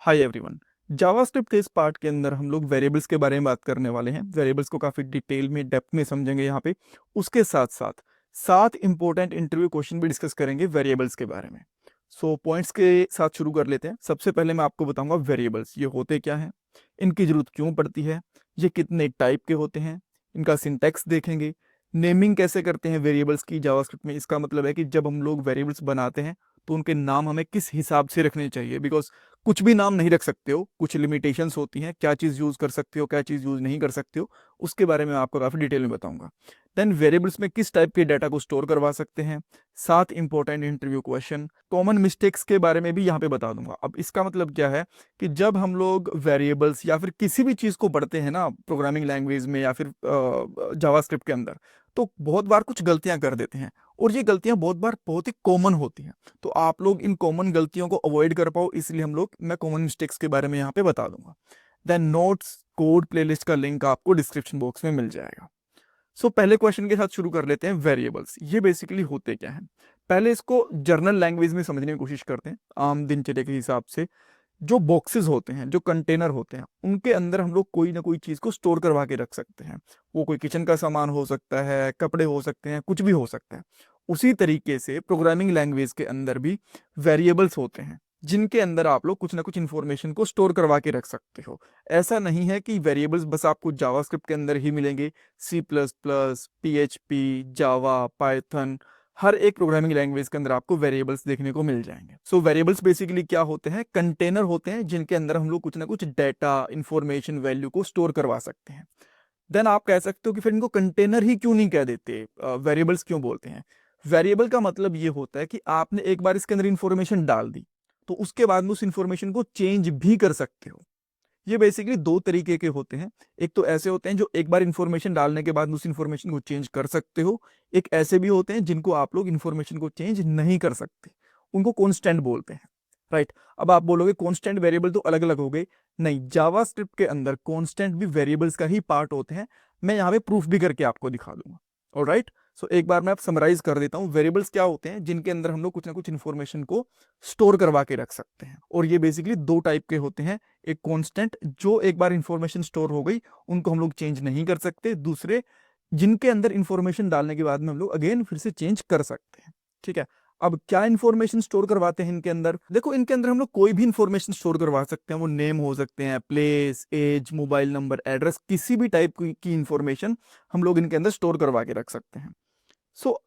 Hi everyone. JavaScript के इस part के अंदर हम लोग वेरिएबल्स के बारे में बात करने वाले हैं। वेरिएबल्स को काफ़ी डिटेल में डेप्थ में समझेंगे यहाँ पे। उसके साथ साथ 7 इंपॉर्टेंट इंटरव्यू क्वेश्चन भी डिस्कस करेंगे वेरिएबल्स के बारे में। पॉइंट्स के साथ शुरू कर लेते हैं। सबसे पहले मैं आपको बताऊंगा वेरिएबल्स ये होते क्या हैं, इनकी जरूरत क्यों पड़ती है, ये कितने टाइप के होते हैं, इनका सिंटैक्स देखेंगे, नेमिंग कैसे करते हैं वेरिएबल्स की जावास्क्रिप्ट में। इसका मतलब है कि जब हम लोग वेरिएबल्स बनाते हैं तो उनके नाम हमें किस हिसाब से रखने चाहिए, बिकॉज कुछ भी नाम नहीं रख सकते हो, कुछ लिमिटेशंस होती हैं, क्या चीज़ यूज़ कर सकते हो क्या चीज़ यूज़ नहीं कर सकते हो, उसके बारे में आपको काफ़ी डिटेल में बताऊंगा। देन वेरिएबल्स में किस टाइप के डाटा को स्टोर करवा सकते हैं, 7 important interview question, common mistakes के बारे में भी यहाँ पे बता दूंगा। अब इसका मतलब क्या है कि जब हम लोग वेरिएबल्स या फिर किसी भी चीज़ को पढ़ते हैं ना प्रोग्रामिंग लैंग्वेज में या फिर जावास्क्रिप्ट के अंदर, तो बहुत बार कुछ गलतियां कर देते हैं और ये गलतियां बहुत बार बहुत ही कॉमन होती हैं। तो आप लोग इन कॉमन गलतियों को अवॉइड कर पाओ, इसलिए मैं कॉमन मिस्टेक्स के बारे में यहाँ पे बता दूंगा। देन नोट्स कोड प्लेलिस्ट का लिंक आपको डिस्क्रिप्शन बॉक्स में मिल जाएगा। पहले क्वेश्चन के साथ शुरू कर लेते हैं। वेरिएबल्स ये बेसिकली होते क्या हैं, पहले इसको जर्नल लैंग्वेज में समझने की कोशिश करते हैं आम दिनचर्या के हिसाब से। जो बॉक्सेस होते हैं, जो कंटेनर होते हैं, उनके अंदर हम लोग कोई ना कोई चीज़ को स्टोर करवा के रख सकते हैं। वो कोई किचन का सामान हो सकता है, कपड़े हो सकते हैं, कुछ भी हो सकता है। उसी तरीके से प्रोग्रामिंग लैंग्वेज के अंदर भी वेरिएबल्स होते हैं जिनके अंदर आप लोग कुछ ना कुछ इन्फॉर्मेशन को स्टोर करवा के रख सकते हो। ऐसा नहीं है कि वेरिएबल्स बस आपको जावास्क्रिप्ट के अंदर ही मिलेंगे। C++, PHP, जावा, पाइथन, हर एक प्रोग्रामिंग लैंग्वेज के अंदर आपको वेरिएबल्स देखने को मिल जाएंगे। वेरिएबल्स बेसिकली क्या होते हैं, कंटेनर होते हैं जिनके अंदर हम लोग कुछ ना कुछ डेटा, इंफॉर्मेशन, वैल्यू को स्टोर करवा सकते हैं। देन आप कह सकते हो कि फिर इनको कंटेनर ही क्यों नहीं कह देते, वेरिएबल्स क्यों बोलते हैं। वेरिएबल का मतलब ये होता है कि आपने एक बार इसके अंदर इंफॉर्मेशन डाल दी तो उसके बाद में उस इंफॉर्मेशन को चेंज भी कर सकते हो। ये बेसिकली दो तरीके के होते हैं। एक तो ऐसे होते हैं जो एक बार इंफॉर्मेशन डालने के बाद उस इंफॉर्मेशन को चेंज कर सकते हो। एक ऐसे भी होते हैं जिनको आप लोग इंफॉर्मेशन को चेंज नहीं कर सकते, उनको कॉन्स्टेंट बोलते हैं। राइट। अब आप बोलोगे कॉन्स्टेंट वेरिएबल तो अलग अलग हो गए। नहीं, जावास्क्रिप्ट के अंदर कॉन्स्टेंट भी वेरिएबल्स का ही पार्ट होते हैं। मैं यहाँ पे प्रूफ भी करके आपको दिखा दूंगा। ऑलराइट। एक बार मैं आप समराइज कर देता हूँ। वेरिएबल्स क्या होते हैं, जिनके अंदर हम लोग कुछ ना कुछ इंफॉर्मेशन को स्टोर करवा के रख सकते हैं, और ये बेसिकली दो टाइप के होते हैं। एक कांस्टेंट, जो एक बार इंफॉर्मेशन स्टोर हो गई उनको हम लोग चेंज नहीं कर सकते। दूसरे, जिनके अंदर इंफॉर्मेशन डालने के बाद में हम लोग अगेन फिर से चेंज कर सकते हैं। ठीक है। अब क्या इंफॉर्मेशन स्टोर करवाते हैं इनके अंदर, देखो इनके अंदर हम लोग कोई भी इंफॉर्मेशन स्टोर करवा सकते हैं। वो नेम हो सकते हैं, place, age, mobile number, address, किसी भी टाइप की इंफॉर्मेशन हम लोग इनके अंदर स्टोर करवा के रख सकते हैं।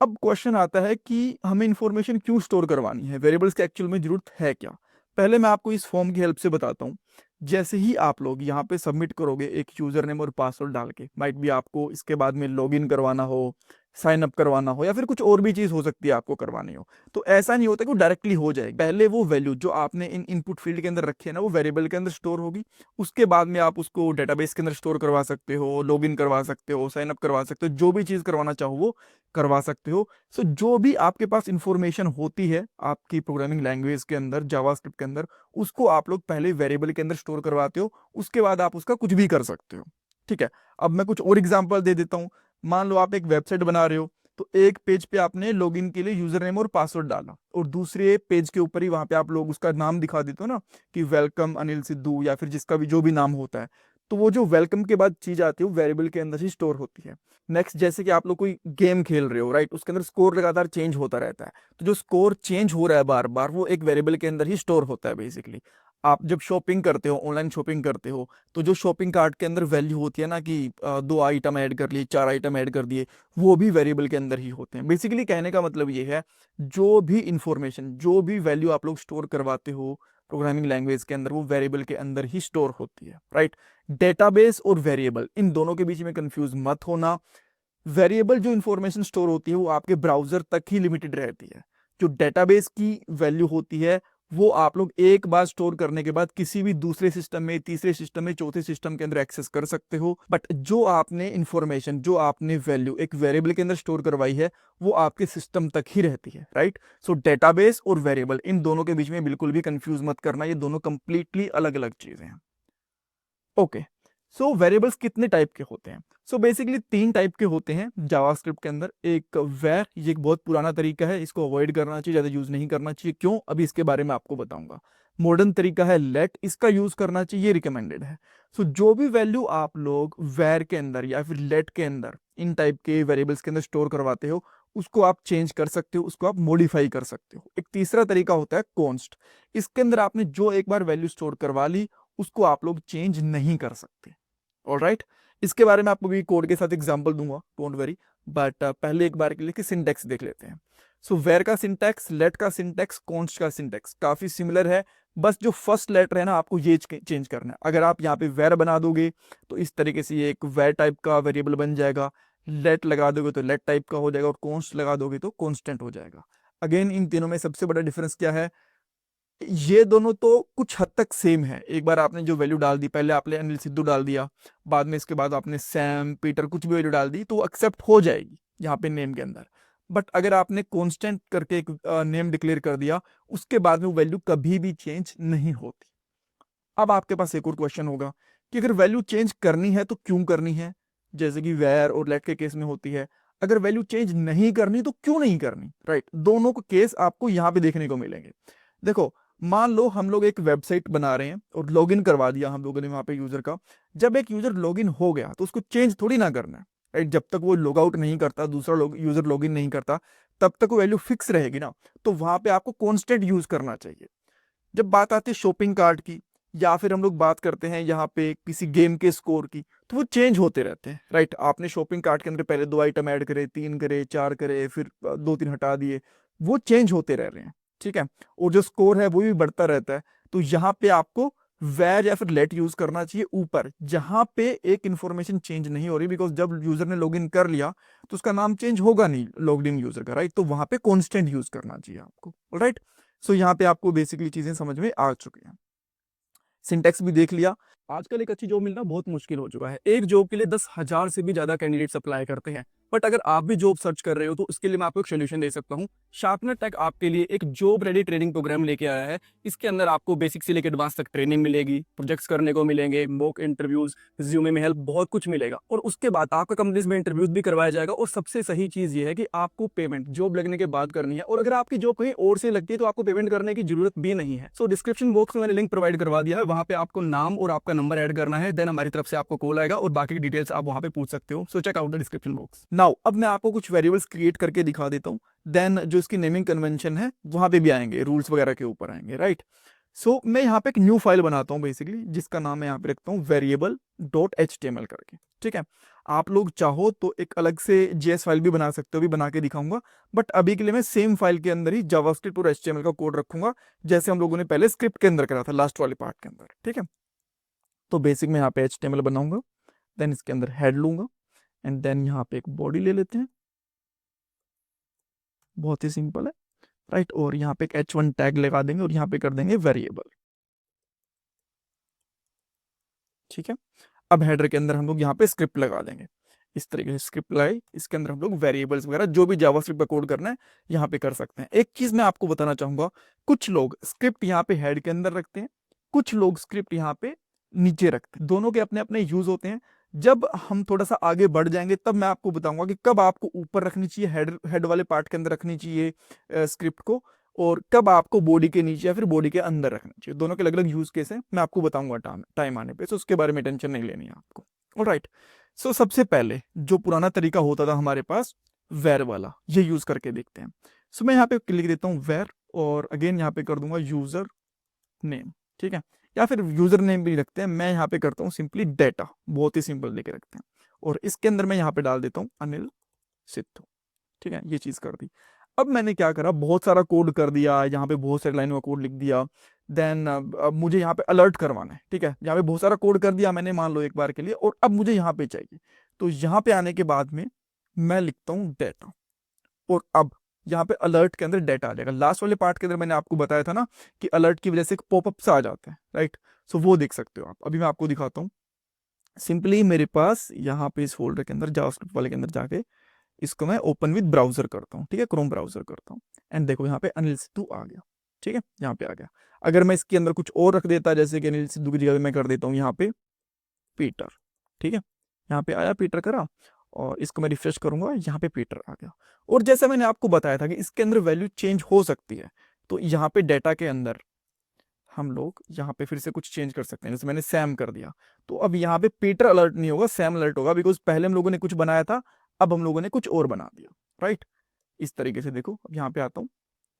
अब क्वेश्चन आता है कि हमें इंफॉर्मेशन क्यों स्टोर करवानी है, वेरिएबल्स की एक्चुअल में जरूरत है क्या। पहले मैं आपको इस फॉर्म की हेल्प से बताता हूँ। जैसे ही आप लोग यहाँ पे सबमिट करोगे एक यूजर नेम और पासवर्ड डाल के, माइट भी आपको इसके बाद में लॉगिन करवाना हो, साइन अप करवाना हो, या फिर कुछ और भी चीज हो सकती है आपको करवानी हो, तो ऐसा नहीं होता कि वो डायरेक्टली हो जाएगी। पहले वो वैल्यू जो आपने इन इनपुट फील्ड के अंदर रखी है ना, वो वेरिएबल के अंदर स्टोर होगी। उसके बाद में आप उसको डेटाबेस के अंदर स्टोर करवा सकते हो, लॉगिन करवा सकते हो, साइन अप करवा सकते हो, जो भी चीज करवाना चाहो वो करवा सकते हो। जो भी आपके पास इंफॉर्मेशन होती है आपकी प्रोग्रामिंग लैंग्वेज के अंदर, जावास्क्रिप्ट के अंदर, उसको आप लोग पहले वेरिएबल के अंदर स्टोर करवाते हो, उसके बाद आप उसका कुछ भी कर सकते हो। ठीक है। अब मैं कुछ और एग्जांपल दे देता हूँ। मान लो आप एक वेबसाइट बना रहे हो, तो एक पेज पे आपने लॉगिन के लिए यूजर नेम और पासवर्ड डाला, और दूसरे पेज के ऊपर ही वहां पे आप लोग उसका नाम दिखा देते हो ना, कि वेलकम अनिल सिद्धू, या फिर जिसका भी जो भी नाम होता है। तो वो जो वेलकम के बाद चीज आती है वो वेरिएबल के अंदर ही स्टोर होती है। नेक्स्ट, जैसे कि आप लोग कोई गेम खेल रहे हो, राइट, उसके अंदर स्कोर लगातार चेंज होता रहता है, तो जो स्कोर चेंज हो रहा है बार बार, वो एक वेरिएबल के अंदर ही स्टोर होता है बेसिकली। आप जब शॉपिंग करते हो, ऑनलाइन शॉपिंग करते हो, तो जो शॉपिंग कार्ट के अंदर वैल्यू होती है ना, कि 2 आइटम ऐड कर लिए, 4 आइटम ऐड कर दिए, वो भी वेरिएबल के अंदर ही होते हैं। बेसिकली कहने का मतलब ये है, जो भी इंफॉर्मेशन, जो भी वैल्यू आप लोग स्टोर करवाते हो प्रोग्रामिंग लैंग्वेज के अंदर, वो वेरिएबल के अंदर ही स्टोर होती है। राइट। डेटाबेस और वेरिएबल, इन दोनों के बीच में कंफ्यूज मत होना। वेरिएबल जो इंफॉर्मेशन स्टोर होती है वो आपके ब्राउजर तक ही लिमिटेड रहती है। जो डेटाबेस की वैल्यू होती है वो आप लोग एक बार स्टोर करने के बाद किसी भी दूसरे सिस्टम में, तीसरे सिस्टम में, चौथे सिस्टम के अंदर एक्सेस कर सकते हो। बट जो आपने इंफॉर्मेशन, जो आपने वैल्यू एक वेरिएबल के अंदर स्टोर करवाई है, वो आपके सिस्टम तक ही रहती है। राइट। डेटाबेस और वेरिएबल, इन दोनों के बीच में बिल्कुल भी कंफ्यूज मत करना, ये दोनों कंप्लीटली अलग अलग चीजें हैं। ओके। वेरिएबल्स कितने टाइप के होते हैं? बेसिकली 3 टाइप के होते हैं जावास्क्रिप्ट के अंदर। एक वेर, ये एक बहुत पुराना तरीका है, इसको अवॉइड करना चाहिए, ज़्यादा यूज नहीं करना चाहिए। क्यों? अभी इसके बारे में आपको बताऊंगा। मॉडर्न तरीका है लेट, इसका यूज करना चाहिए, ये रिकमेंडेड है। सो जो भी वैल्यू आप लोग वेर के अंदर या फिर लेट के अंदर इन टाइप के वेरिएबल्स के अंदर स्टोर करवाते हो, उसको आप चेंज कर सकते हो, उसको आप मॉडिफाई कर सकते हो। एक तीसरा तरीका होता है कॉन्स्ट, इसके अंदर आपने जो एक बार वैल्यू स्टोर करवा ली उसको आप लोग चेंज नहीं कर सकते। ऑलराइट, इसके बारे में आपको भी कोड के साथ एग्जांपल दूंगा, डोंट वरी, बट पहले एक बार के लिए सिंटैक्स देख लेते हैं। सो वेर का सिंटैक्स, लेट का सिंटैक्स, कॉन्स्ट का सिंटैक्स काफी सिमिलर है, बस जो फर्स्ट लेटर है ना आपको ये चेंज करना है। अगर आप यहाँ पे वेर बना दोगे तो इस तरीके से ये एक वेर टाइप का वेरिएबल बन जाएगा, लेट लगा दोगे तो लेट टाइप का हो जाएगा, और कॉन्स्ट लगा दोगे तो कॉन्स्टेंट हो जाएगा। अगेन इन तीनों में सबसे बड़ा डिफरेंस क्या है, ये दोनों तो कुछ हद तक सेम है। एक बार आपने जो वैल्यू डाल दी, पहले आपने अनिल सिद्धू डाल दिया, बाद में इसके बाद आपने सैम पीटर कुछ भी वैल्यू डाल दी तो वो एक्सेप्ट हो जाएगी यहाँ पे नेम के अंदर। बट अगर आपने कांस्टेंट करके एक नेम डिक्लेयर कर दिया, उसके बाद में वो वैल्यू कभी भी चेंज नहीं होती। अब आपके पास एक और क्वेश्चन होगा कि अगर वैल्यू चेंज करनी है तो क्यों करनी है, जैसे कि वेयर और लेट के केस में होती है। अगर वैल्यू चेंज नहीं करनी तो क्यों नहीं करनी, राइट? दोनों को केस आपको यहाँ पे देखने को मिलेंगे। देखो, मान लो हम लोग एक वेबसाइट बना रहे हैं और लॉगिन करवा दिया हम लोगों ने वहां पे यूजर का। जब एक यूजर लॉगिन हो गया तो उसको चेंज थोड़ी ना करना है, राइट? जब तक वो लॉग आउट नहीं करता, दूसरा यूजर लॉगिन नहीं करता, तब तक वो वैल्यू फिक्स रहेगी ना। तो वहां पे आपको कॉन्स्टेंट यूज करना चाहिए। जब बात आती है शॉपिंग कार्ट की, या फिर हम लोग बात करते हैं यहाँ पे किसी गेम के स्कोर की, तो वो चेंज होते रहते हैं, राइट? आपने शॉपिंग कार्ट के अंदर पहले 2 आइटम ऐड करे, 3 करे, 4 करे, फिर 2-3 हटा दिए, वो चेंज होते रह रहे हैं, ठीक है? और जो स्कोर है वो भी बढ़ता रहता है। तो यहाँ पे आपको वेर या फिर लेट यूज करना चाहिए ऊपर, जहां पे एक इंफॉर्मेशन चेंज नहीं हो रही, बिकॉज जब यूजर ने लॉगिन कर लिया तो उसका नाम चेंज होगा नहीं लॉग्ड इन यूजर का, राइट? तो वहां पे कॉन्स्टेंट यूज करना चाहिए आपको, राइट? सो यहाँ पे आपको बेसिकली चीजें समझ में आ चुकी हैं। सिंटेक्स भी देख लिया। आजकल एक अच्छी जॉब मिलना बहुत मुश्किल हो चुका है। एक जॉब के लिए 10,000 से भी ज्यादा कैंडिडेट्स अप्लाई करते हैं। बट अगर आप भी जॉब सर्च कर रहे हो तो उसके लिए मैं आपको एक सोल्यूशन दे सकता हूँ। शार्पनर टेक आपके लिए एक जॉब रेडी ट्रेनिंग प्रोग्राम लेके आया है। इसके अंदर आपको बेसिक से लेकर एडवांस तक ट्रेनिंग मिलेगी, प्रोजेक्ट्स करने को मिलेंगे, मॉक इंटरव्यूज, रिज्यूमे में हेल्प, बहुत कुछ मिलेगा। और उसके बाद आपका कंपनीज में इंटरव्यूज भी करवाया जाएगा। और सबसे सही चीज ये है कि आपको पेमेंट जॉब लगने के बाद करनी है। और अगर आपकी जॉब कहीं और से लगती है तो आपको पेमेंट करने की जरूरत भी नहीं है। सो डिस्क्रिप्शन बॉक्स में मैंने लिंक प्रोवाइड करवा दिया है, वहां पे आपको नाम और आपका नंबर ऐड करना है, देन हमारी तरफ से आपको कॉल आएगा और बाकी की डिटेल्स आप वहां पे पूछ सकते हो। So check out the description box now. अब मैं आपको कुछ वेरिएबल्स क्रिएट करके दिखा देता हूँ, देन जो इसकी नेमिंग कन्वेंशन है वहां पे भी आएंगे, रूल्स वगैरह के ऊपर आएंगे, राइट? सो मैं यहाँ पे एक न्यू फाइल बनाता हूँ बेसिकली, जिसका नाम मैं यहाँ पे रखता हूँ variable.html करके, ठीक है? आप लोग चाहो तो एक अलग से JS फाइल भी बना सकते हो, भी बना के दिखाऊंगा। बट अभी के लिए मैं सेम फाइल के अंदर ही जावास्क्रिप्ट और HTML का कोड रखूंगा, जैसे हम लोगों ने पहले स्क्रिप्ट के अंदर करा था लास्ट वाले पार्ट के अंदर, ठीक है? तो बेसिक में यहाँ पे HTML बनाऊंगा, देन इसके अंदर हेड लूंगा, एंड देन यहाँ पे एक बॉडी ले लेते हैं, बहुत ही सिंपल है, राइट? और यहाँ पे एक h1 टैग लगा देंगे और यहाँ पे कर देंगे वेरिएबल, ठीक है? अब हेडर के अंदर हम लोग यहाँ पे स्क्रिप्ट लगा देंगे, इस तरीके से स्क्रिप्ट लगाई, इसके अंदर हम लोग वेरिएबल्स वगैरह जो भी जावास्क्रिप्ट का कोड करना है यहाँ पे कर सकते हैं। एक चीज मैं आपको बताना चाहूंगा, कुछ लोग स्क्रिप्ट यहाँ पे हेड के अंदर रखते हैं, कुछ लोग स्क्रिप्ट यहाँ पे नीचे रखते हैं, दोनों के अपने अपने यूज होते हैं। जब हम थोड़ा सा आगे बढ़ जाएंगे तब मैं आपको बताऊंगा कि कब आपको ऊपर रखनी चाहिए, हेड वाले पार्ट के अंदर रखनी चाहिए स्क्रिप्ट को, और कब आपको बॉडी के नीचे या फिर बॉडी के अंदर रखना चाहिए। दोनों के अलग अलग यूज केस है, मैं आपको बताऊंगा टाइम आने पे, तो उसके बारे में टेंशन नहीं लेनी है आपको, ऑलराइट? सो सबसे पहले जो पुराना तरीका होता था हमारे पास, वेर वाला, ये यूज करके देखते हैं। सो मैं यहाँ पे लिख देता हूँ वेर, और अगेन यहाँ पे कर दूंगा यूजर नेम, ठीक है? या फिर यूजर नेम भी रखते हैं, मैं यहाँ पे करता हूँ सिंपली डेटा, बहुत ही सिंपल लेके रखते हैं। और इसके अंदर मैं यहाँ पे डाल देता हूँ अनिल सिद्धू, ठीक है? ये चीज कर दी। अब मैंने क्या करा, बहुत सारा कोड कर दिया, यहाँ पे बहुत सारी लाइनों का कोड लिख दिया, देन अब मुझे यहाँ पे अलर्ट करवाना है, ठीक है? यहाँ पे बहुत सारा कोड कर दिया मैंने, मान लो एक बार के लिए, और अब मुझे यहाँ पे चाहिए। तो यहाँ पे आने के बाद में मैं लिखता हूँ डेटा, और अब यहाँ पे अलर्ट के अंदर डेटा आ जाएगा। लास्ट वाले पार्ट के अंदर मैंने आपको बताया था ना कि अलर्ट की वजह से पॉपअप आ जाते हैं, राइट? सो वो देख सकते हो आप। अभी मैं आपको दिखाता हूँ। सिंपली मेरे पास यहाँ पे इस फोल्डर के अंदर जावास्क्रिप्ट वाले के अंदर जाके इसको मैं ओपन विद ब्राउजर करता हूँ, ठीक है? क्रोम ब्राउजर करता हूँ, एंड देखो यहाँ पे अनिल सिद्धू आ गया, ठीक है? यहाँ पे आ गया। अगर मैं इसके अंदर कुछ और रख देता, जैसे कि अनिल सिद्धू की जगह मैं कर देता हूँ यहाँ पे पीटर, ठीक है? यहाँ पे आया, पीटर करा, और इसको मैं रिफ्रेश करूंगा, यहाँ पे पीटर आ गया। और जैसा मैंने आपको बताया था कि इसके अंदर वैल्यू चेंज हो सकती है, तो यहाँ पे डेटा के अंदर हम लोग यहाँ पे फिर से कुछ चेंज कर सकते हैं, जैसे मैंने सैम कर दिया, तो अब यहाँ पे पीटर अलर्ट नहीं होगा, सैम अलर्ट होगा, बिकॉज पहले हम लोगों ने कुछ बनाया था, अब हम लोगों ने कुछ और बना दिया, राइट। इस तरीके से देखो, अब यहाँ पे आता हूँ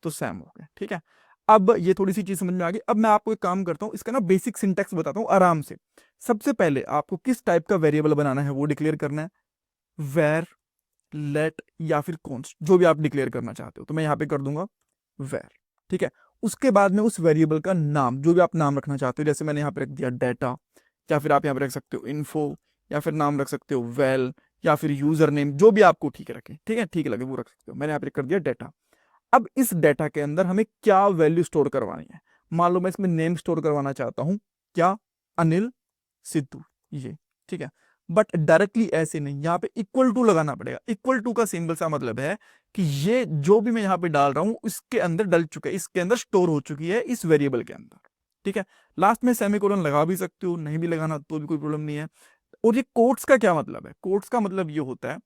तो सैम हो गया, ठीक है। अब ये थोड़ी सी चीज समझ में आ गई। अब मैं आपको एक काम करता हूँ, इसका ना बेसिक सिंटैक्स बताता हूँ आराम से। सबसे पहले आपको किस टाइप का वेरिएबल बनाना है वो डिक्लेयर करना है, वेर, लेट या फिर कॉन्स्ट, जो भी आप डिक्लेयर करना चाहते हो। तो मैं यहाँ पे कर दूंगा वेर, ठीक है। उसके बाद में उस वेरिएबल का नाम, जो भी आप नाम रखना चाहते हो, जैसे मैंने यहाँ पे रख दिया डेटा, या फिर आप यहाँ पे रख सकते हो इन्फो, या फिर नाम रख सकते हो वेल, या फिर यूजर नेम, जो भी आपको ठीक रखे, ठीक है, ठीक लगे वो रख सकते हो। मैंने यहाँ पे कर दिया डेटा। अब इस डेटा के अंदर हमें क्या वैल्यू स्टोर करवानी है। मान लो मैं इसमें नेम स्टोर करवाना चाहता हूं, क्या, अनिल सिद्धू, ये, ठीक है। बट डायरेक्टली ऐसे नहीं, यहाँ पे इक्वल टू लगाना पड़ेगा। इक्वल टू का सिंबल सा मतलब है कि ये जो भी मैं यहाँ पे डाल रहा हूं इसके अंदर डल चुका है, इसके अंदर स्टोर हो चुकी है, इस वेरिएबल के अंदर, ठीक है। लास्ट में सेमीकोलन लगा भी सकते हो, नहीं भी लगाना तो भी कोई प्रॉब्लम नहीं है। और ये कोट्स का क्या मतलब है, कोट्स का मतलब ये होता है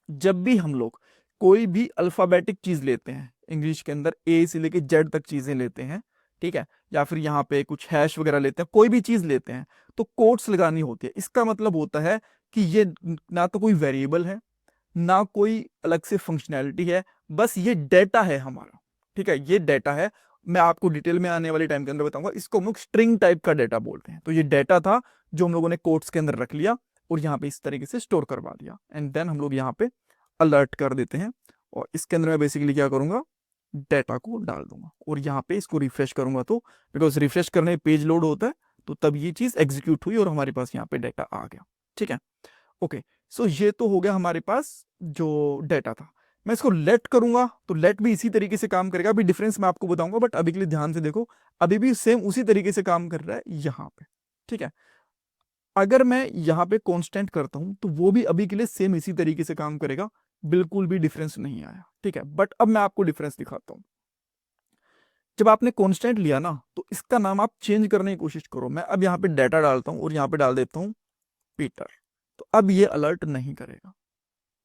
जब भी हम लोग कोई भी अल्फाबेटिक चीज लेते हैं, इंग्लिश के अंदर ए से लेके जेड तक चीजें लेते हैं, ठीक है, या फिर यहाँ पे कुछ हैश वगैरह लेते हैं, कोई भी चीज लेते हैं तो कोट्स लगानी होती है। इसका मतलब होता है कि ये ना तो कोई वेरिएबल है, ना कोई अलग से फंक्शनैलिटी है, बस ये डेटा है हमारा, ठीक है, ये डेटा है। मैं आपको डिटेल में आने वाले टाइम के अंदर बताऊंगा, इसको हम लोग स्ट्रिंग टाइप का डेटा बोलते हैं। तो ये डेटा था जो हम लोगों ने कोट्स के अंदर रख लिया और यहाँ पे इस तरीके से स्टोर करवा दिया, एंड देन हम लोग यहाँ पे अलर्ट कर देते हैं। और इसके अंदर मैं बेसिकली क्या करूंगा, डेटा को डाल दूंगा और यहाँ पे इसको रिफ्रेश करूंगा, तो बिकॉज रिफ्रेश करने पेज लोड होता है, तो तब ये चीज एग्जीक्यूट हुई और हमारे पास यहाँ पे डेटा आ गया, ठीक है। ओके, सो ये तो हो गया हमारे पास जो डेटा था। मैं इसको लेट करूंगा तो लेट भी इसी तरीके से काम करेगा, अभी डिफरेंस मैं आपको बताऊंगा, बट अभी के लिए ध्यान से देखो, अभी भी सेम उसी तरीके से काम कर रहा है यहाँ पे, ठीक है। अगर मैं यहाँ पे कांस्टेंट करता हूं तो वो भी अभी के लिए सेम इसी तरीके से काम करेगा, बिल्कुल भी डिफरेंस नहीं आया, ठीक है। बट अब मैं आपको डिफरेंस दिखाता हूं। जब आपने कांस्टेंट लिया ना तो इसका नाम आप चेंज करने की कोशिश करो। मैं अब यहाँ पे डेटा डालता हूं और यहाँ पे डाल देता हूं पीटर, तो अब ये अलर्ट नहीं करेगा।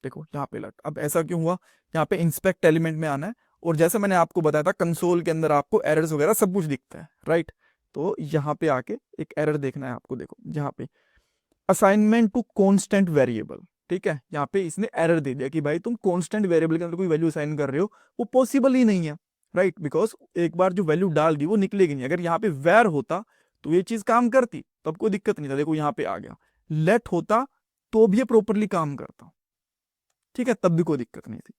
देखो यहाँ पे अलर्ट, अब ऐसा क्यों हुआ, यहाँ पे इंस्पेक्ट एलिमेंट में आना है, और जैसे मैंने आपको बताया था कंसोल के अंदर आपको एरर्स वगैरह सब कुछ दिखता है, राइट। तो यहाँ पे आके एक एरर देखना है आपको, देखो यहाँ पे असाइनमेंट टू कांस्टेंट वेरिएबल, ठीक है। यहाँ पे इसने एरर दे दिया कि भाई तुम कांस्टेंट वेरिएबल के अंदर कोई वैल्यू असाइन कर रहे हो, वो पॉसिबल ही नहीं है, राइट, बिकॉज एक बार जो वैल्यू डाल दी वो निकलेगी नहीं। अगर यहाँ पे वेर होता तो ये चीज काम करती, तब कोई दिक्कत नहीं था, देखो यहाँ पे आ गया। लेट होता तो भी ये प्रॉपरली काम करता, ठीक है, तब भी कोई दिक्कत नहीं थी।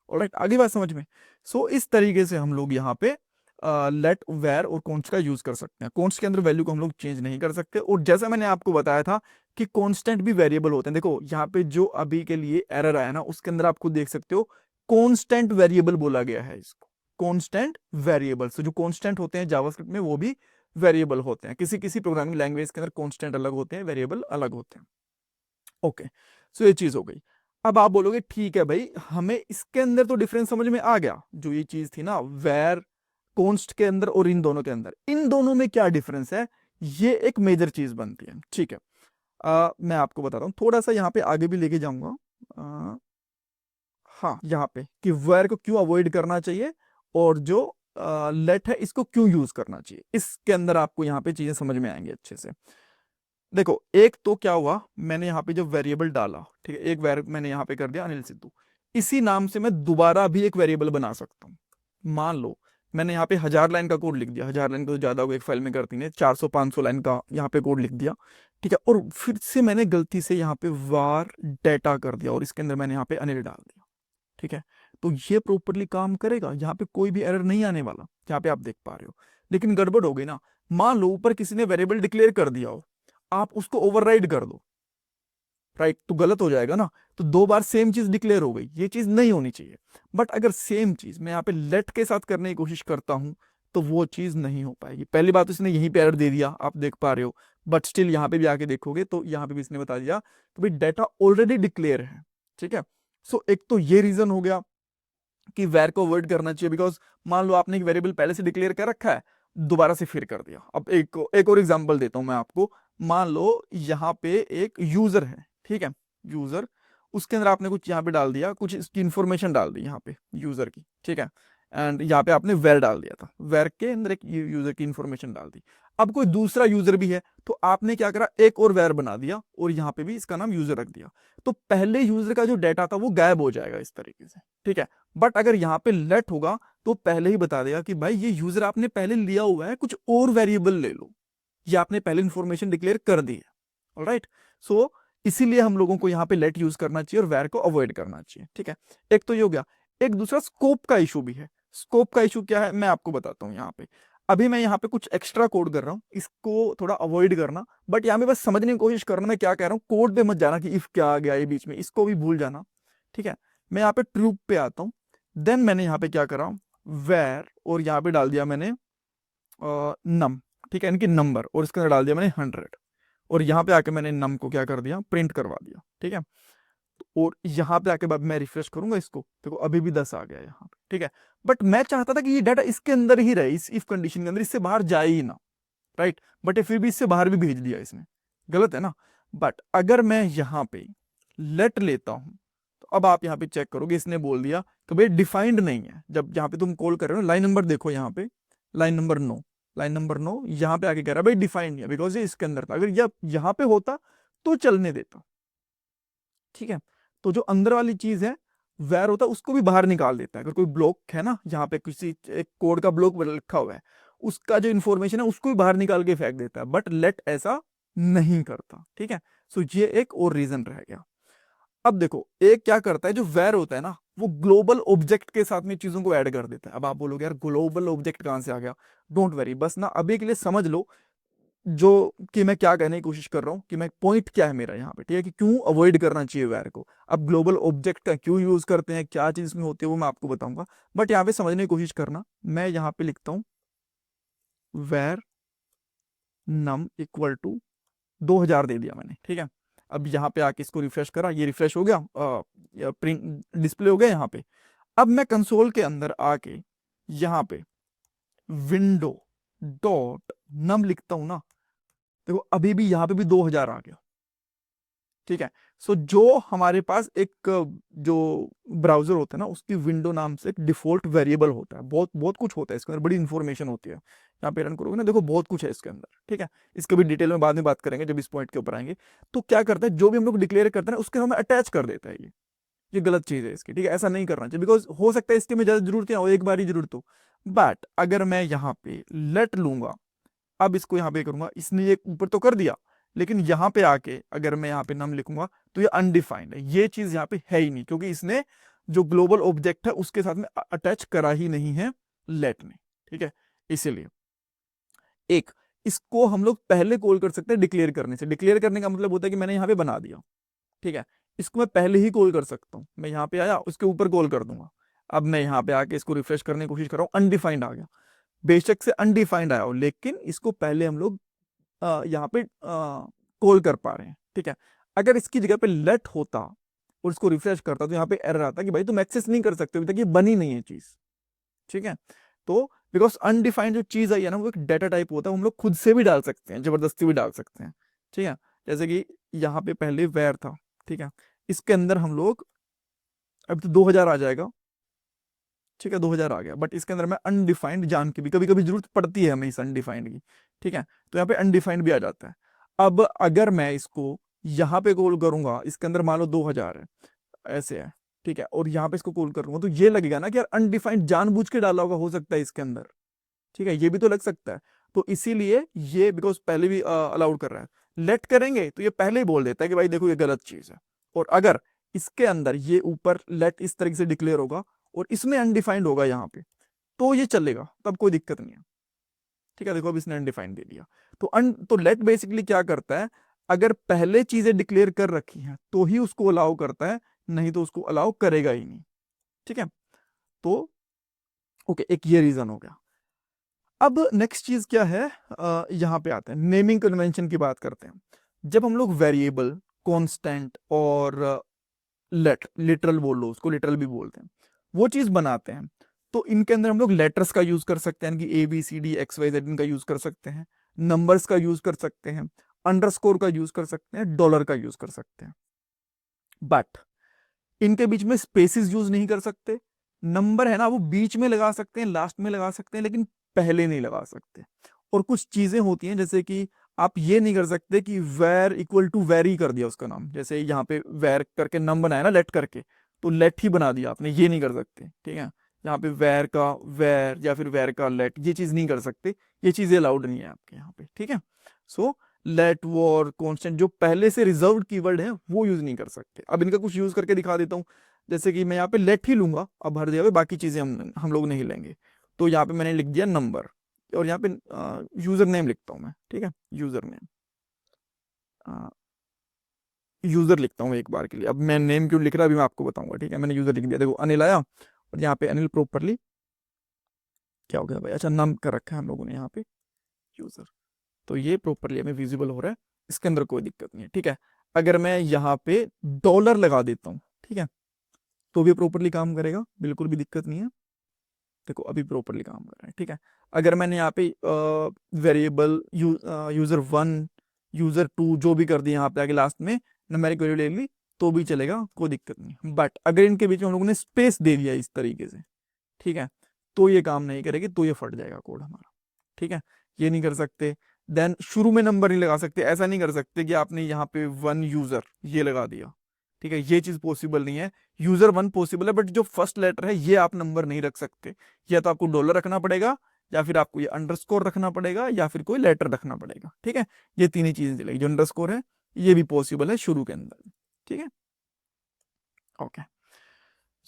ऑलराइट, आगे बात समझ में। सो इस तरीके से हम लोग यहाँ पे लेट, वेर और कॉन्स्ट का यूज कर सकते हैं। कॉन्स्ट के अंदर वैल्यू को हम लोग चेंज नहीं कर सकते, और जैसा मैंने आपको बताया था कि कांस्टेंट भी वेरिएबल होते हैं। देखो यहाँ पे जो अभी के लिए एरर आया ना उसके अंदर आपको देख सकते हो कांस्टेंट वेरिएबल बोला गया है इसको, कांस्टेंट वेरिएबल। जो कांस्टेंट होते हैं जावास्क्रिप्ट में वो भी वेरिएबल होते हैं, किसी किसी प्रोग्रामिंग लैंग्वेज के अंदर कांस्टेंट अलग होते हैं, वेरिएबल अलग होते हैं। ओके, सो ये चीज हो गई। अब आप बोलोगे ठीक है भाई, हमें इसके अंदर तो डिफरेंस समझ में आ गया, जो ये चीज थी ना वेर कॉन्स्ट के अंदर और इन दोनों के अंदर, इन दोनों में क्या डिफरेंस है, ये एक मेजर चीज बनती है, ठीक है। मैं आपको बताता हूँ, थोड़ा सा यहाँ पे आगे भी लेके जाऊंगा। हाँ, यहाँ पे कि वेर को क्यों अवॉइड करना चाहिए और जो लेट है इसको क्यों यूज करना चाहिए, इसके अंदर आपको यहाँ पे चीजें समझ में आएंगी अच्छे से। देखो एक तो क्या हुआ, मैंने यहाँ पे जो वेरिएबल डाला, ठीक है, एक मैंने यहाँ पे कर दिया अनिल सिद्धू, इसी नाम से मैं दोबारा भी एक वेरिएबल बना सकता हूँ। मान लो मैंने यहाँ पे 1000 लाइन का कोड लिख दिया, 1000 लाइन का तो ज्यादा होगा एक फाइल में करती है, 400-500 लाइन का यहाँ पे कोड लिख दिया, ठीक है, और फिर से मैंने गलती से यहाँ पे वार डेटा कर दिया और इसके अंदर मैंने यहाँ पे अनिल डाल दिया, ठीक है। तो ये प्रॉपरली काम करेगा, यहाँ पे कोई भी एरर नहीं आने वाला, यहाँ पे आप देख पा रहे हो। लेकिन गड़बड़ हो गई ना, मान लो ऊपर किसी ने वेरिएबल डिक्लेयर कर दिया हो, आप उसको ओवरराइड कर दो, राइट, तो गलत हो जाएगा ना। तो दो बार सेम चीज डिक्लेयर हो गई, ये चीज नहीं होनी चाहिए। बट अगर सेम चीज मैं यहाँ पे लेट के साथ करने की कोशिश करता हूं तो वो चीज नहीं हो पाएगी। पहली बात तो इसने यहीं पे एरर दे दिया, आप देख पा रहे हो, बट स्टिल यहाँ पे भी आके देखोगे तो यहाँ पे भी इसने बता दिया, तो भाई डेटा ऑलरेडी डिक्लेयर है, ठीक है। सो एक तो ये रीजन हो गया कि वेर को अवॉइड करना चाहिए, बिकॉज मान लो आपने एक वेरिएबल पहले से डिक्लेयर कर रखा है, दोबारा से फिर कर दिया। अब एक और एग्जांपल देता हूं मैं आपको। मान लो यहाँ पे एक यूजर है, ठीक है, यूजर, उसके अंदर आपने कुछ यहाँ पे डाल दिया, कुछ इसकी इंफॉर्मेशन डाल दी यहाँ पे यूजर की, ठीक है, एंड यहाँ पे आपने वेर डाल दिया था, वेर के अंदर एक यूजर की इंफॉर्मेशन डाल दी। अब कोई दूसरा यूजर भी है तो आपने क्या करा, एक और वेर बना दिया और यहाँ पे भी इसका नाम यूजर रख दिया। तो पहले यूजर का जो डाटा था वो गायब हो जाएगा इस तरीके से, ठीक है। बट अगर यहाँ पे लेट होगा तो पहले ही बता देगा कि भाई ये यूजर आपने पहले लिया हुआ है, कुछ और वेरिएबल ले लो, ये आपने पहले इंफॉर्मेशन डिक्लेयर कर दी है। ऑलराइट, सो इसीलिए हम लोगों को यहाँ पे लेट यूज करना चाहिए और वेर को अवॉइड करना चाहिए, ठीक है। एक तो ये हो गया। एक दूसरा स्कोप का इशू भी है। स्कोप का इशू क्या है मैं आपको बताता हूँ। यहाँ पे अभी मैं यहाँ पे कुछ एक्स्ट्रा कोड कर रहा हूँ, इसको थोड़ा अवॉइड करना, बट यहाँ पे बस समझने की कोशिश करना मैं क्या कह रहा हूँ। कोड पे मत जाना कि इफ क्या आ गया ये बीच में, इसको भी भूल जाना, ठीक है। मैं यहाँ पे ट्रू पे आता हूँ, देन मैंने यहाँ पे क्या कर रहा हूँ, वेर, और यहाँ पे डाल दिया मैंने नम, ठीक है, इनकी नंबर, और इसके अंदर डाल दिया मैंने 100, और यहाँ पे आके मैंने नम को क्या कर दिया, प्रिंट करवा दिया, ठीक है। और यहाँ पे आके बाद मैं रिफ्रेश करूंगा इसको, देखो अभी भी 10 आ गया यहाँ पे, ठीक है। बट मैं चाहता था कि ये डाटा इसके अंदर ही रहे, इस इफ कंडीशन के अंदर, इससे बाहर जाए ही ना, राइट। बट ये फिर भी इससे बाहर भी भेज दिया इसने, गलत है ना। बट अगर मैं यहाँ पे लेट लेता हूं तो अब आप यहाँ पे चेक करोगे, इसने बोल दिया कि भाई डिफाइंड नहीं है। जब यहाँ पे तुम कॉल कर रहे हो, लाइन नंबर देखो यहाँ पे, लाइन नंबर 9, लाइन नंबर 9 यहाँ पे आके कह रहा है भाई डिफाइंड नहीं है, बिकॉज ये इसके अंदर था। अगर ये यहाँ पे होता तो चलने देता, ठीक है। तो जो अंदर वाली चीज है वेर होता है, उसको भी बाहर निकाल देता है। अगर कोई ब्लॉक है ना, जहाँ पे किसी एक कोड का ब्लॉक लिखा हुआ है, उसका जो इन्फॉर्मेशन है उसको भी बाहर निकाल के फेंक देता है। बट लेट ऐसा नहीं करता, ठीक है। सो ये एक और रीजन रह गया। अब देखो, एक क्या करता है, जो वेर होता है ना, वो ग्लोबल ऑब्जेक्ट के साथ में चीजों को ऐड कर देता है। अब आप बोलोगे यार ग्लोबल ऑब्जेक्ट कहां से आ गया, डोंट वेरी, बस ना अभी के लिए समझ लो जो कि मैं क्या कहने की कोशिश कर रहा हूं, कि मैं पॉइंट क्या है मेरा यहाँ पे, ठीक है, कि क्यों अवॉइड करना चाहिए वेर को। अब ग्लोबल ऑब्जेक्ट का क्यों यूज करते हैं, क्या चीज इसमें होती है, वो मैं आपको बताऊंगा। बट यहाँ पे समझने की कोशिश करना, मैं यहाँ पे लिखता हूँ वेर नम इक्वल टू 2000 दे दिया मैंने, ठीक है। अब यहाँ पे आके इसको रिफ्रेश करा, ये रिफ्रेश हो गया, प्रिंट डिस्प्ले हो गया यहाँ पे। अब मैं कंसोल के अंदर आके यहाँ पे विंडो डॉट नम लिखता हूं ना, देखो अभी भी यहाँ पे भी 2000 आ गया, ठीक है। सो जो हमारे पास एक जो ब्राउजर होता है ना, उसकी विंडो नाम से एक डिफॉल्ट वेरिएबल होता है। बहुत बहुत कुछ होता है इसके अंदर, बड़ी इंफॉर्मेशन होती है। यहाँ पे रन करोगे ना, देखो बहुत कुछ है इसके अंदर, ठीक है। इसके भी डिटेल में बाद में बात करेंगे जब इस पॉइंट के ऊपर आएंगे। तो क्या करता है, जो भी हम लोग डिक्लेयर करते हैं ना, उसके हमें अटैच कर देता है ये गलत चीज है इसकी, ठीक है। ऐसा नहीं करना चाहिए, बिकॉज हो सकता है इसकी में ज्यादा जरूरत हो, एक बार ही जरूरत हो। बट अगर मैं यहाँ पे लेट लूंगा, अब इसको यहाँ पे करूंगा, इसने ये ऊपर तो कर दिया, लेकिन यहाँ पे आके अगर मैं यहाँ पे नम लिखूंगा तो ये अनडिफाइंड है। ये चीज यहाँ पे है ही नहीं, क्योंकि इसने जो ग्लोबल ऑब्जेक्ट है उसके साथ में अटैच करा ही नहीं है लेट ने, ठीक है। इसीलिए एक, इसको हम लोग पहले कॉल कर सकते हैं डिक्लेयर करने से। डिक्लेयर करने का मतलब होता है कि मैंने यहाँ पे बना दिया, ठीक है। इसको मैं पहले ही कॉल कर सकता हूँ, मैं यहाँ पे आया उसके ऊपर कॉल कर दूंगा। अब मैं यहाँ पे आके इसको रिफ्रेश करने की कोशिश कर रहा हूँ, अनडिफाइंड आ गया। बेशक से अनडिफाइंड आया हो, लेकिन इसको पहले हम लोग यहाँ पे कॉल कर पा रहे हैं, ठीक है। अगर इसकी जगह पे लेट होता और इसको रिफ्रेश करता तो यहाँ पे एरर आता कि भाई तुम एक्सेस नहीं कर सकते, अभी तक ये बनी नहीं है चीज, ठीक है। तो बिकॉज अनडिफाइंड जो चीज आई है ना, वो एक डाटा टाइप होता है, हम लोग खुद से भी डाल सकते हैं, जबरदस्ती भी डाल सकते हैं, ठीक है। जैसे कि यहाँ पे पहले वेर था, ठीक है, इसके अंदर हम लोग, अब तो 2000 आ जाएगा, ठीक है, 2000 आ गया। बट इसके अंदर मैं अनडिफाइंड जान के भी, कभी कभी जरूरत पड़ती है हमें इस अनडिफाइंड की, ठीक है। तो यहाँ पे अनडिफाइंड भी आ जाता है। अब अगर मैं इसको यहाँ पे कॉल करूंगा, इसके अंदर मान लो 2000 है, ऐसे है, ठीक है, और यहाँ पे इसको कॉल करूंगा, तो ये लगेगा ना कि यार अनडिफाइंड जानबूझ के डाला होगा, हो सकता है इसके अंदर, ठीक है, ये भी तो लग सकता है। तो इसीलिए ये बिकॉज पहले भी अलाउड कर रहा है, लेट करेंगे तो ये पहले ही बोल देता है कि भाई देखो ये गलत चीज है। और अगर इसके अंदर ये ऊपर लेट इस तरीके से डिक्लेयर होगा और इसमें अनडिफाइंड होगा यहाँ पे, तो ये चलेगा, तब कोई दिक्कत नहीं है, ठीक है। देखो अब इसने अनडिफाइंड दे दिया। तो लेट बेसिकली क्या करता है, अगर पहले चीजें डिक्लेयर कर रखी हैं तो ही उसको अलाउ करता है, नहीं तो उसको अलाउ करेगा ही नहीं, ठीक है। तो ओके, एक ये रीजन हो गया। अब नेक्स्ट चीज क्या है, यहाँ पे आते हैं, नेमिंग कन्वेंशन की बात करते हैं। जब हम लोग वेरिएबल, कांस्टेंट और लेट, लिटरल बोल लो उसको, लिटरल भी बोलते हैं, वो चीज बनाते हैं, तो इनके अंदर हम लोग लेटर्स का यूज कर सकते हैं, कि ABCD XYZ इनका यूज कर सकते हैं, नंबर्स का यूज कर सकते हैं, अंडरस्कोर का यूज कर सकते हैं, डॉलर का यूज कर सकते हैं। बट इनके बीच में स्पेसिस यूज नहीं कर सकते, नंबर है ना वो बीच में लगा सकते हैं, लास्ट में लगा सकते हैं, लेकिन पहले नहीं लगा सकते। और कुछ चीजें होती हैं जैसे कि आप ये नहीं कर सकते कि वेर इक्वल टू वेरी कर दिया उसका नाम, जैसे यहाँ पे वेर करके नाम बनाया ना लेट करके, तो लेट ही बना दिया आपने, ये नहीं कर सकते, ठीक है। यहाँ पे वेर का वेर या फिर वेर का लेट, ये चीज नहीं कर सकते, ये चीजें अलाउड नहीं है आपके यहाँ पे, ठीक है। सो लेट, वॉर, कॉन्स्टेंट, जो पहले से रिजर्व्ड कीवर्ड है वो यूज नहीं कर सकते। अब इनका कुछ यूज करके दिखा देता हूँ। जैसे कि मैं यहाँ पे लेट ही लूंगा, अब हर जगह पे बाकी चीजें हम लोग नहीं लेंगे। तो यहाँ पे मैंने लिख दिया नंबर, और यहाँ पे यूजर नेम लिखता हूँ मैं, ठीक है। यूजर नेम, यूजर लिखता हूँ एक बार के लिए। अब मैं नेम क्यों लिख रहा अभी मैं आपको बताऊंगा, ठीक है। मैंने यूजर लिख दिया, देखो अनिल आया, और यहाँ पे अनिल प्रॉपरली क्या हो गया भाई, अच्छा नाम कर रखा है हम लोगों ने यहाँ पे यूजर, तो ये प्रॉपरली हमें विजिबल हो रहा है, इसके अंदर कोई दिक्कत नहीं है, ठीक है। अगर मैं यहाँ पे डॉलर लगा देता हूँ, ठीक है, तो भी प्रॉपरली काम करेगा, बिल्कुल भी दिक्कत नहीं है। देखो अभी प्रॉपरली काम कर रहा है, ठीक है। अगर मैंने यहाँ पे variable user one, user two जो भी कर दिया यहाँ पे आगे लास्ट में न्यूमेरिक वैल्यू ले ली, तो भी चलेगा, कोई दिक्कत नहीं। बट अगर इनके बीच में हम लोगों ने स्पेस दे दिया इस तरीके से, ठीक है, तो ये काम नहीं करेगी, तो ये फट जाएगा कोड हमारा, ठीक है। ये नहीं कर सकते। देन शुरू में नंबर नहीं लगा सकते, ऐसा नहीं कर सकते कि आपने यहाँ पे वन यूजर ये लगा दिया, ठीक है, ये चीज पॉसिबल नहीं है। यूजर वन पॉसिबल है, बट जो फर्स्ट लेटर है ये आप नंबर नहीं रख सकते, या तो आपको डॉलर रखना पड़ेगा, या फिर आपको ये अंडरस्कोर रखना पड़ेगा, या फिर कोई लेटर रखना पड़ेगा, ठीक है। ये तीन ही चीजें चलेगी, जो अंडरस्कोर है ये भी पॉसिबल है शुरू के अंदर, ठीक है। ओके,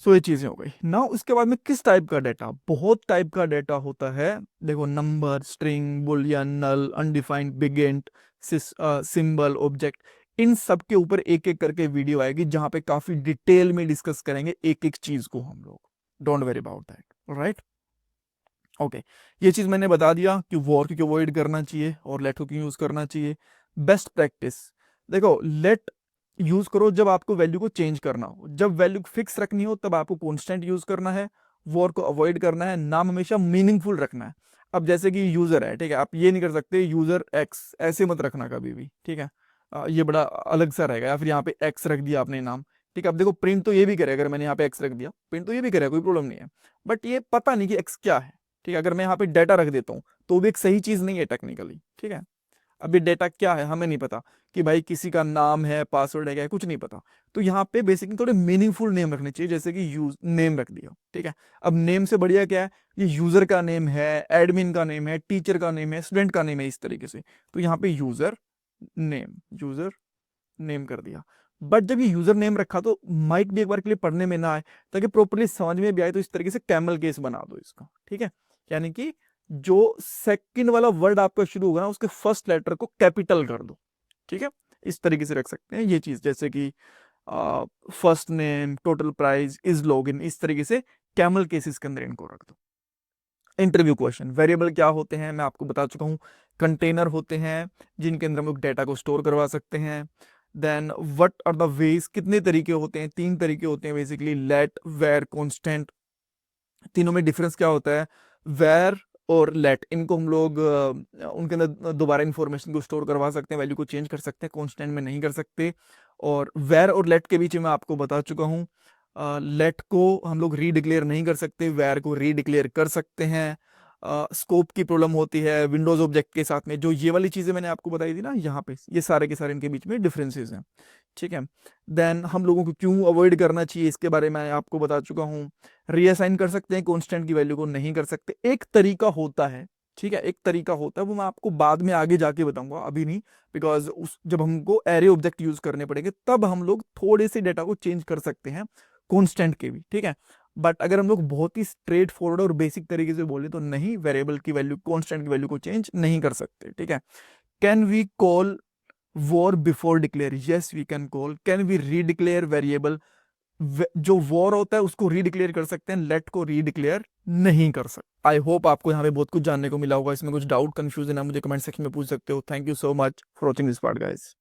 सो ये चीजें हो गई ना। उसके बाद में किस टाइप का डेटा, बहुत टाइप का डेटा होता है। देखो नंबर, स्ट्रिंग, बुलियन, नल, अनडिफाइंड, बिगेंट, सिंबल, ऑब्जेक्ट, इन सब के ऊपर एक एक करके वीडियो आएगी जहां पे काफी डिटेल में डिस्कस करेंगे एक एक चीज को हम लोग। Don't very about that, right. Okay, ये चीज मैंने बता दिया कि वॉर क्यों अवॉइड करना चाहिए और लेट को क्यों यूज करना चाहिए। बेस्ट प्रैक्टिस, देखो लेट यूज करो जब आपको वैल्यू को चेंज करना हो, जब वैल्यू फिक्स रखनी हो तब आपको कॉन्स्टेंट यूज करना है। वॉर को अवॉइड करना है, नाम हमेशा मीनिंगफुल रखना है। अब जैसे कि यूजर है, ठीक है, आप ये नहीं कर सकते यूजर एक्स, ऐसे मत रखना कभी भी, ठीक है। ये बड़ा अलग सा रहेगा, या फिर यहाँ पे एक्स रख दिया आपने नाम, ठीक है। अब देखो प्रिंट तो ये भी करेगा, अगर मैंने यहाँ पे एक्स रख दिया प्रिंट तो ये भी करेगा, कोई प्रॉब्लम नहीं है। बट ये पता नहीं कि एक्स क्या है, ठीक है। अगर मैं यहाँ पे डेटा रख देता हूँ तो भी एक सही चीज नहीं है टेक्निकली, ठीक है। अभी डेटा क्या है हमें नहीं पता, कि भाई किसी का नाम है, पासवर्ड है, क्या है, कुछ नहीं पता। तो यहाँ पे बेसिकली थोड़े मीनिंगफुल नेम रखने चाहिए, जैसे कि यूज नेम रख दिया, ठीक है। अब नेम से बढ़िया क्या है, ये यूजर का नेम है, एडमिन का नेम है, टीचर का नेम है, स्टूडेंट का नेम है, इस तरीके से। तो यहाँ पे यूजर नेम कर दिया। बट जब ये यूजर नेम रखा तो माइट भी एक बार के लिए पढ़ने में ना आए, ताकि प्रॉपरली समझ में भी आए, तो इस तरीके से कैमल केस बना दो इसका, ठीक है। यानी कि जो सेकंड वाला वर्ड आपका शुरू होगा ना उसके फर्स्ट लेटर को कैपिटल कर दो, ठीक है। इस तरीके से रख सकते हैं ये चीज, जैसे कि first name, total price, is login, इस तरीके से कैमल केसेस के अंदर इनको रख दो। इंटरव्यू क्वेश्चन, वेरिएबल क्या होते हैं मैं आपको बता चुका हूँ। कंटेनर होते हैं जिनके अंदर हम लोग डेटा को स्टोर करवा सकते हैं। Then what are the ways, कितने तरीके होते हैं, तीन तरीके होते हैं बेसिकली, लेट, वेर, कॉन्स्टेंट। तीनों में डिफरेंस क्या होता है, वेर और लेट, इनको हम लोग उनके अंदर दोबारा इंफॉर्मेशन को स्टोर करवा सकते हैं, वैल्यू को चेंज कर सकते हैं, कॉन्स्टेंट में नहीं कर सकते। और वेर और लेट के बीच में मैं आपको बता चुका हूँ, लेट को हम लोग रीडिक्लेयर नहीं कर सकते, वेर को रीडिक्लेयर कर सकते हैं। स्कोप की प्रॉब्लम होती है विंडोज ऑब्जेक्ट के साथ में, जो ये वाली चीजें मैंने आपको बताई थी ना यहाँ पे, ये सारे के सारे इनके बीच में डिफरेंसेस हैं, ठीक है। देन हम लोगों को क्यों अवॉइड करना चाहिए इसके बारे में आपको बता चुका हूँ। रीअसाइन कर सकते हैं, कॉन्स्टेंट की वैल्यू को नहीं कर सकते। एक तरीका होता है, ठीक है, एक तरीका होता है, वो मैं आपको बाद में आगे जाके बताऊंगा, अभी नहीं, बिकॉज उस जब हमको एरे ऑब्जेक्ट यूज करने पड़ेंगे तब हम लोग थोड़े से डेटा को चेंज कर सकते हैं, कॉन्स्टेंट के भी, ठीक है। बट अगर हम लोग बहुत ही स्ट्रेट फॉरवर्ड और बेसिक तरीके से बोले तो नहीं, वेरिएबल की वैल्यू, कॉन्स्टेंट की वैल्यू को चेंज नहीं कर सकते, ठीक है। Can we call var before declare, yes we can call. Can we redeclare variable, जो वॉर होता है उसको रीडिक्लेयर कर सकते हैं, लेट को रीडिक्लेयर नहीं कर सकते। आई होप आपको यहाँ पे बहुत कुछ जानने को मिला होगा। इसमें कुछ डाउट, कंफ्यूजन है, मुझे कमेंट सेक्शन में पूछ सकते हो। Thank you so much for watching this part guys.